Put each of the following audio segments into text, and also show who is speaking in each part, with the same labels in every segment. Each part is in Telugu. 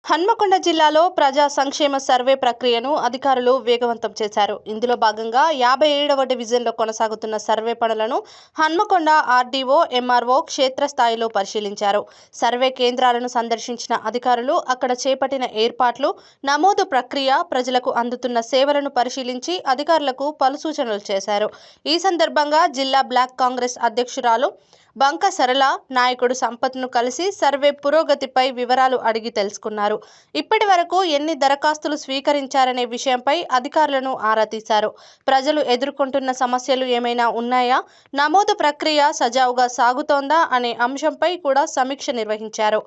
Speaker 1: హన్మకొండ జిల్లాలో ప్రజా సంక్షేమ సర్వే ప్రక్రియను అధికారులు వేగవంతం చేశారు. ఇందులో భాగంగా 57వ డివిజన్లో కొనసాగుతున్న సర్వే పనులను హన్మకొండ ఆర్డీఓ, ఎంఆర్ఓ క్షేత్రస్థాయిలో పరిశీలించారు. సర్వే కేంద్రాలను సందర్శించిన అధికారులు అక్కడ చేపట్టిన ఏర్పాట్లు, నమోదు ప్రక్రియ, ప్రజలకు అందుతున్న సేవలను పరిశీలించి అధికారులకు పలు సూచనలు చేశారు. ఈ సందర్భంగా జిల్లా బ్లాక్ కాంగ్రెస్ అధ్యక్షురాలు బంక సరళ, నాయకుడు సంపత్ను కలిసి సర్వే పురోగతిపై వివరాలు అడిగి తెలుసుకున్నారు. ఇప్పటి వరకు ఎన్ని దరఖాస్తులు స్వీకరించారనే విషయంపై అధికారులను ఆరా తీశారు. ప్రజలు ఎదుర్కొంటున్న సమస్యలు ఏమైనా ఉన్నాయా, నమోదు ప్రక్రియ సజావుగా సాగుతోందా అనే అంశంపై కూడా సమీక్ష నిర్వహించారు.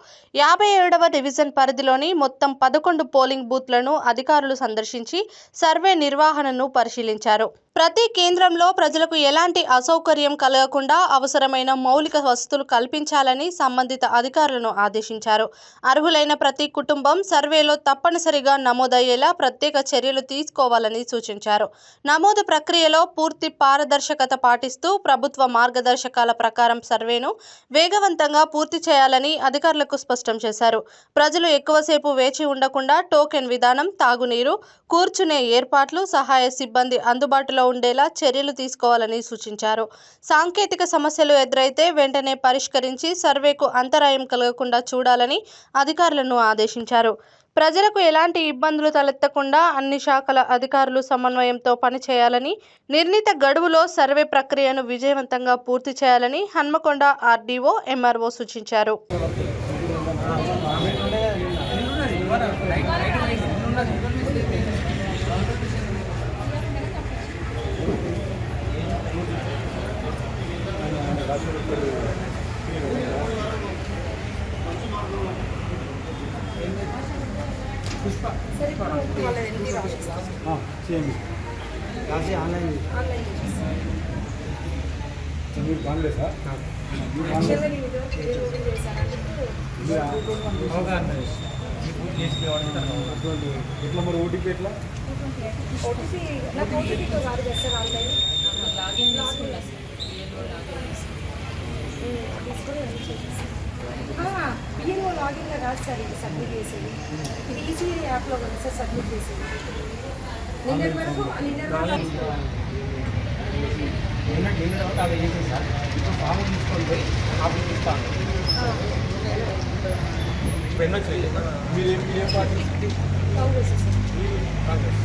Speaker 1: 57వ డివిజన్ పరిధిలోని మొత్తం 11 పోలింగ్ బూత్లను అధికారులు సందర్శించి సర్వే నిర్వహణను పరిశీలించారు. ప్రతి కేంద్రంలో ప్రజలకు ఎలాంటి అసౌకర్యం కలగకుండా అవసరమైన మౌలిక వసతులు కల్పించాలని సంబంధిత అధికారులను ఆదేశించారు. అర్హులైన ప్రతి కుటుంబం సర్వేలో తప్పనిసరిగా నమోదయ్యేలా ప్రత్యేక చర్యలు తీసుకోవాలని సూచించారు. నమోదు ప్రక్రియలో పూర్తి పారదర్శకత పాటిస్తూ ప్రభుత్వ మార్గదర్శకాల ప్రకారం సర్వేను వేగవంతంగా పూర్తి చేయాలని అధికారులకు స్పష్టం చేశారు. ప్రజలు ఎక్కువసేపు వేచి ఉండకుండా టోకెన్ విధానం, తాగునీరు, కూర్చునే ఏర్పాట్లు, సహాయ సిబ్బంది అందుబాటులో ఉండేలా చర్యలు తీసుకోవాలని సూచించారు. సాంకేతిక సమస్యలు ఎదురైతే వెంటనే పరిష్కరించి సర్వేకు అంతరాయం కలగకుండా చూడాలని అధికారులను ఆదేశించారు. ప్రజలకు ఎలాంటి ఇబ్బందులు తలెత్తకుండా అన్ని శాఖల అధికారులు సమన్వయంతో పనిచేయాలని, నిర్ణీత గడువులో సర్వే ప్రక్రియను విజయవంతంగా పూర్తి చేయాలని హన్మకొండ ఆర్డీఓ, ఎంఆర్ఓ సూచించారు.
Speaker 2: ఎట్లా మరి ఓటీపీ ఎట్లా
Speaker 3: బియ్యంలో లాగిన్లో కాదు సార్, ఇది సబ్మిట్ చేసేది. ఇది ఈజీ యాప్లో కదా సార్ సబ్మిట్ చేసేది. నిన్నటి వరకు
Speaker 2: ఫామ్ తీసుకొని పోయి ఆఫీస్ ఇస్తాను. మీరు ఏం పార్టీ?
Speaker 3: కాంగ్రెస్
Speaker 2: కాంగ్రెస్.